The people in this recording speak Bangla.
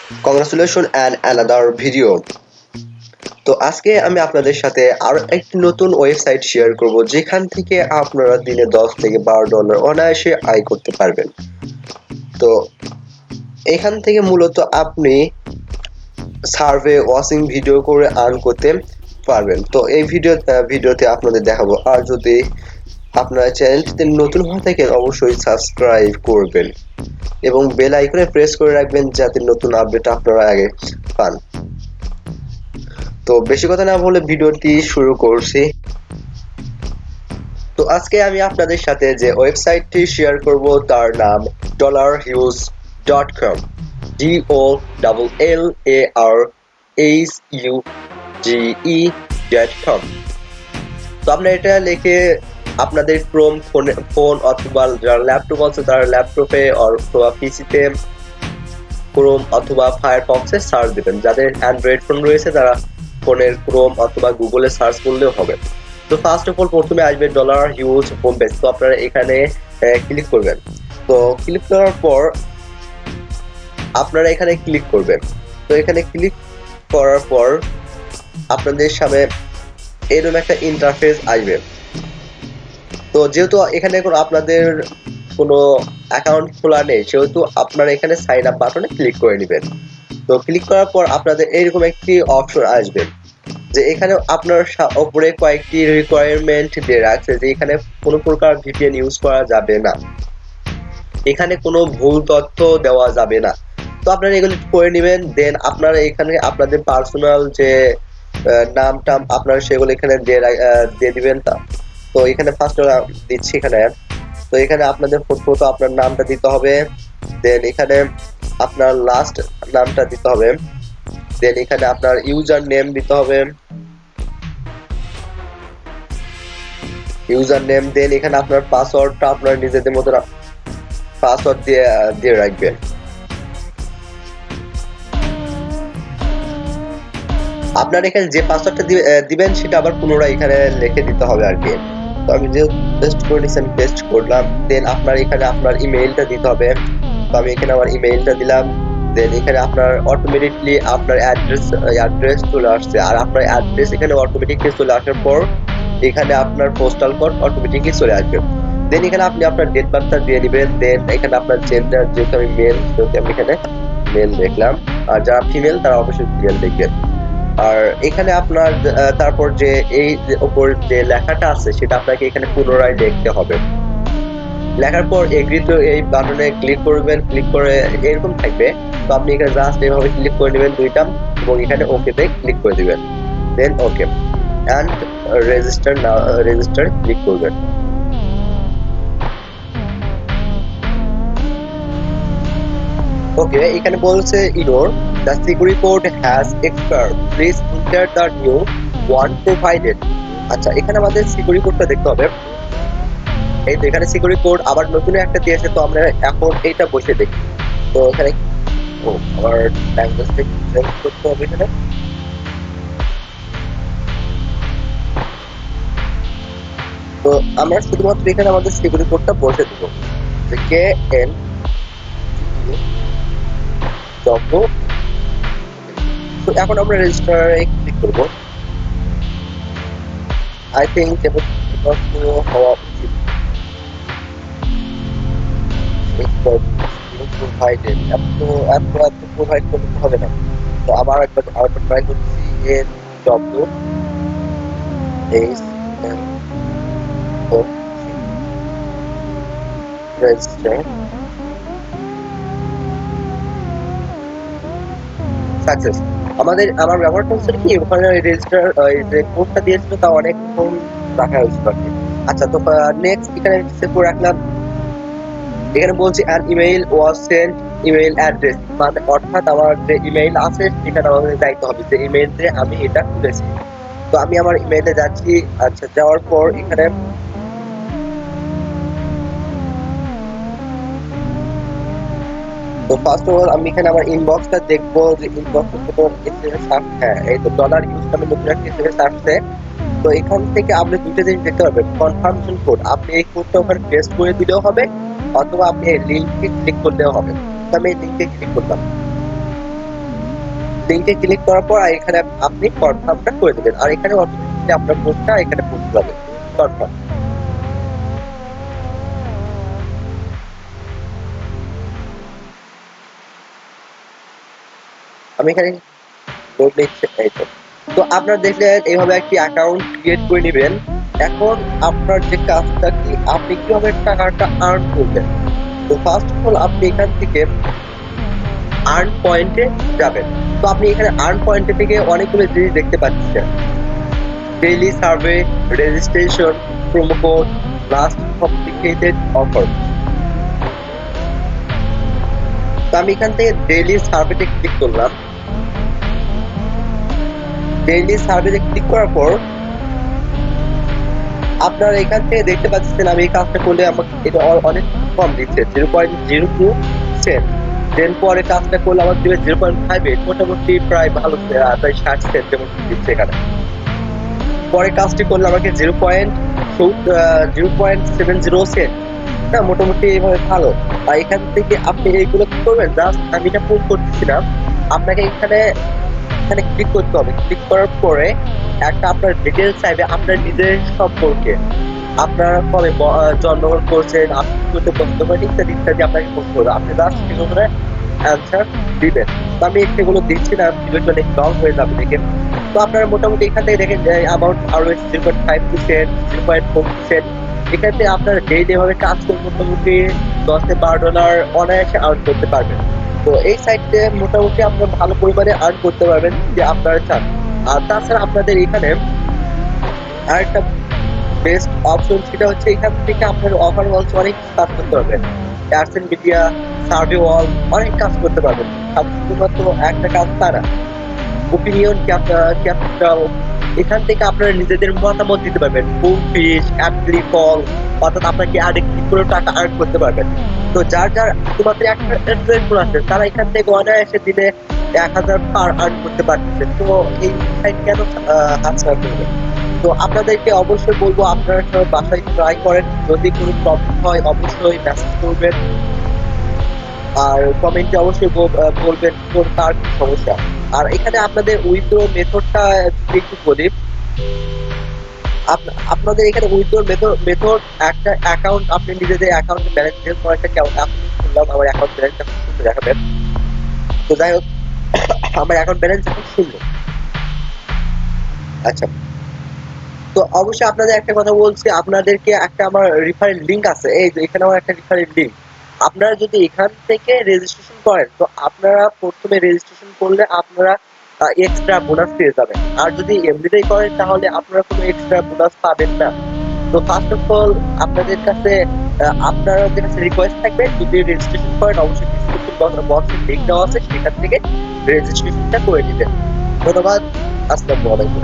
Congratulations and another video. তো আজকে আমি আপনাদের সাথে আরো একটি নতুন ওয়েবসাইট শেয়ার করব যেখান থেকে আপনারা দিনে 10 থেকে $12 অনায়াসে আয় করতে পারবেন। তো এখান থেকে মূলত আপনি সার্ভে ওয়াচিং ভিডিও করে আর্ন করতে পারবেন। তো এই ভিডিওতে আপনাদের দেখাবো। আর যদি আপনারা চ্যানেলটিতে নতুন হয়ে থাকেন অবশ্যই সাবস্ক্রাইব করবেন এবং বেল আইকনে প্রেস করে রাখবেন যাতে নতুন আপডেট আপনারা আগে পান। তো বেশি কথা না বলে ভিডিওটি শুরু করছি। তো আজকে আমি আপনাদের সাথে যে ওয়েবসাইটটি শেয়ার করব তার নাম dollarhuge.com dollarhuge.com। তো আপনারা এটা লিখে আপনাদের ক্রোম ফোন অথবা যারা ল্যাপটপ আছে তারা ল্যাপটপে অথবা পিসিতে ক্রোম অথবা ফায়ারফক্সে সার্চ দিবেন। যাদের অ্যান্ড্রয়েড ফোন রয়েছে তারা ফোনের ক্রোম অথবা গুগলে সার্চ করলেও হবে। তো ফার্স্ট অফ অল প্রথমে আসবে ডলার হিউজ হোম পেজ। তো আপনারা এখানে ক্লিক করবেন। তো ক্লিক করার পর আপনারা এখানে ক্লিক করবেন। তো এখানে ক্লিক করার পর আপনাদের সামনে এরকম একটা ইন্টারফেস আসবে। তো যেহেতু এখানে আপনাদের কোনো অ্যাকাউন্ট খোলা নেই সেহেতু আপনারা এখানে সাইন আপ বাটনে ক্লিক করে নেবেন। তো ক্লিক করার পর আপনাদের এরকম একটি অপশন আসবে যে এখানে আপনার উপরে কয়েকটি রিকোয়ারমেন্ট দিয়ে রাখছে যে এখানে কোনো প্রকার ভিপিএন ইউজ করা যাবে না, এখানে কোনো ভুল তথ্য দেওয়া যাবে না। তো আপনারা এগুলো করে নেবেন। দেন আপনারা এখানে আপনাদের পার্সোনাল যে নামটা আপনারা সেগুলো এখানে দিয়ে দিবেন। তো এখানে ফার্স্ট দিচ্ছি এখানে। তো এখানে আপনাদের প্রথমত আপনার নামটা দিতে হবে, দেন এখানে আপনার লাস্ট নামটা দিতে হবে, দেন এখানে আপনার ইউজার নেম দিতে হবে, দেন এখানে আপনার পাসওয়ার্ডটা আপনার নিজেদের মতো পাসওয়ার্ড দিয়ে রাখবেন। আপনার এখানে যে পাসওয়ার্ডটা দিবেন সেটা আবার পুনরায় এখানে লিখে দিতে হবে আর কি। তো আমি যে পেস্ট করে নিয়েছি আমি পেস্ট করলাম। দেন আপনার এখানে আপনার ইমেইলটা দিতে হবে। তো আমি এখানে আমার ইমেইলটা দিলাম। দেন এখানে আপনার অটোমেটিকলি আপনার অ্যাড্রেস চলে আসছে। আর আপনার অ্যাড্রেস এখানে অটোমেটিকলি চলে আসার পর এখানে আপনার পোস্টাল কোড অটোমেটিকলি চলে আসবে। দেন এখানে আপনি আপনার ডেট বার্থটা দিয়ে দিবেন। দেন এখানে আপনার জেন্ডার, যেহেতু আমি মেল সেহেতু আমি এখানে মেল দেখলাম, আর যারা ফিমেল তারা অবশ্যই ফিমেল দেখবেন। আর এখানে আপনার তারপর যে এই উপর যে লেখাটা আছে সেটা আপনাকে এখানে পুনরায় লিখতে হবে। লেখার পর এগ্রি টু এই বাটনে ক্লিক করবেন। ক্লিক করে এরকম থাকবে। তো আপনি এখানে জাস্ট এইভাবে ক্লিক করে নেবেন দুইটা এবং এখানে ওকে তে ক্লিক করে দিবেন। Then okay and register click করবেন। ওকে, এখানে বলছে error the security code has expired, please enter the new one provided. আচ্ছা, এখানে আমাদের সিকিউরিটি কোডটা দেখতে হবে। এই তো এখানে সিকিউরিটি কোড আবার নতুন একটা দিয়েছে। তো আমরা এখন এইটা বসে দেখি। তো এখানে আমার ল্যাঙ্গুয়েজটা চেঞ্জ করতে হবে এখানে। তো আমরা শুধুমাত্র এখানে আমাদের সিকিউরিটি কোডটা বসে দেবো যে কে এন ডব্লিউ। তো এখন আমরা রেজিস্টারে ক্লিক করবো। আই থিঙ্ক এটা হওয়া উচিত। প্রোভাইডেড এত প্রোভাইড করতে হবে না। তো আমার আরেকবার ট্রাই করছি এন ডব্লিউ এইচ এন ও রেজিস্টার সাকসেস। আমার ব্যবহারটা হচ্ছে কি ওখানে রেজিস্টার যে কোডটা দিয়েছিল তা অনেকক্ষণ রাখা হয়েছিল আর কি। আচ্ছা, তো নেক্সট এখানে সেভ করে রাখলাম। এখানে বলছি an email was sent, email address মানে অর্থাৎ আমার যে ইমেইল আছে সেখানে আমাদের দায়িত্ব হবে যে ইমেইলে আমি এটা খুলেছি। তো আমি আমার ইমেইলে যাচ্ছি। আচ্ছা, যাওয়ার পর এখানে তো ফার্স্ট অফ অল আমি এখানে আমার ইনবক্সটা দেখবো যে ইনবক্সে কোনো এসএমএস আসছে। হ্যাঁ, এই তো ডলার ইউজ নামে নতুন একটা এসএমএস আসছে। তো এখান থেকে আপনি দুটো জিনিস দেখতে পাবেন, কনফার্মেশন কোড। আপনি এই কোডটা ওখানে পেস্ট করে দিলেও হবে অথবা আপনি এই লিঙ্কে ক্লিক করলেও হবে। তো আমি এই লিঙ্কে ক্লিক করলাম। লিংকে ক্লিক করার পর এখানে আপনি কনফার্মটা করে দেবেন, আর এখানে অটোমেটিক্যালি আপনার কোডটা এখানে পৌঁছে যাবে। কনফার্ম। আমি এখানে লোড নিচ্ছে, এই তো আপনারা দেখলেন এইভাবে একটি অ্যাকাউন্ট ক্রিয়েট করে নেবেন। এখন আপনার যে কাজটা কি, আপনি কিভাবে টাকাটা আর্ন করবেন। তো ফার্স্ট অফ অল আপনি এখান থেকে আর্ন পয়েন্টে যাবেন। তো আপনি এখানে আর্ন পয়েন্টে থেকে অনেকগুলো জিনিস দেখতে পাচ্ছেন, daily survey, registration, promo code, last complicated offer. তো আমি এখান থেকে ডেইলি সার্ভেতে ক্লিক করলাম। ডেইলি সার্ভেতে ক্লিক করার পর আপনারা এখান থেকে দেখতে পাচ্ছেন আমি এই কাজটা করলে আমাকে এটা অনেক কম দিচ্ছে, 0.02 সেন্ট। দেন পরে কাজটা করলে আমার দিবে 0.58, মোটামুটি প্রায় ভালো, প্রায় 60 সেন্ট যেমন দিচ্ছে এখানে। পরে কাজটি করলে আমাকে 0.70 সেন্ট, না মোটামুটি এইভাবে ভালো। আর এখান থেকে আপনি এইগুলো কি করবেন, জাস্ট আমি এটা প্রুভ করতেছিলাম, আপনাকে এখানে ক্লিক করতে হবে। ক্লিক করার পরে একটা আপনার ডিটেলস চাইবে আপনার নিজের সম্পর্কে, আপনারা কবে জন্মগ্রহণ করছেন, আপনি করতে পছন্দ করেন, ইত্যাদি ইত্যাদি আপনাকে করতে হবে। আপনি জাস্ট সেগুলো অ্যান্সার দিবেন। তো আমি সেগুলো দিচ্ছি না, ভিডিওটা অনেক লং হয়ে যাবে দেখেন। তো আপনারা মোটামুটি এখান থেকে দেখেন যে অ্যামাউন্ট আরো 0.5%, 0.4%। এখান থেকে আপনার ডেইলি ভাবে কাজ করে মোটামুটি $10-12 অনায়াসে আর্ন করতে পারবেন। তো এই সাইটে মোটামুটি আপনারা ভালো পরিমাণে আর্ন করতে পারবেন যে আপনারা চান। আর তাছাড়া আপনাদের এখানে আরেকটা বেস্ট অপশন, সেটা হচ্ছে এখান থেকে আপনার অফার ওয়ালস অনেক কাজ করতে পারবেন, অ্যাডস এন্ড মিডিয়া, সার্ভে ওয়াল, অনেক কাজ করতে পারবেন। শুধুমাত্র একটা কাজ তারা ওপিনিয়ন ক্যাপিটাল, এখান থেকে আপনারা নিজেদের মতামত দিতে পারবেন। ফুল ফিশ, অ্যাপ্লি কল, অর্থাৎ আপনাকে আগে ক্লিক করে টাকা আর্ন করতে পারবেন। তো যার শুধুমাত্র একটা অ্যান্ড্রয়েড ফোন আছে তারা এখান থেকে অনায়াসে দিনে 1000 পার আর্ন করতে পারতেছে। তো এই সাইট কেন হাতছাড়া করবে। তো আপনাদেরকে অবশ্যই বলবো আপনারা সবাই বাসায় ট্রাই করেন। যদি কোনো প্রবলেম হয় অবশ্যই মেসেজ করবেন, আর কমেন্টে অবশ্যই বলবেন কোন কার সমস্যা। আর এখানে আপনাদের উইথড্র মেথডটা একটু বলি। আপনাদের এখানে উইথড্র মেথড একটা অ্যাকাউন্ট, আপনি নিজেদের অ্যাকাউন্টে ব্যালেন্স চেক করার একটা অ্যাকাউন্ট খুললাম, আমার অ্যাকাউন্ট ব্যালেন্সটা খুলে দেখাবেন। তো যাই হোক, আমার অ্যাকাউন্ট ব্যালেন্স এখন শূন্য। আচ্ছা, তো অবশ্যই আপনাদের একটা কথা বলছি, আপনাদেরকে একটা আমার রেফারেল লিংক আছে, এই যে এখানে আমার একটা রেফারেল লিংক। আপনারা যদি এখান থেকে রেজিস্ট্রেশন করেন, তো আপনারা প্রথমে রেজিস্ট্রেশন করলে আপনারা এক্সট্রা বোনাস পেয়ে যাবেন। আর যদি এমনিতেই করেন তাহলে আপনারা কোনো এক্সট্রা বোনাস পাবেন না। তো ফার্স্ট অফ অল আপনাদের কাছে রিকোয়েস্ট থাকবে, যদি রেজিস্ট্রেশন করেন অবশ্যই ডিসক্রিপশন বক্সে লিংক দেওয়া আছে, সেখান থেকে রেজিস্ট্রেশনটা করে নেবেন। ধন্যবাদ, আসসালামু আলাইকুম।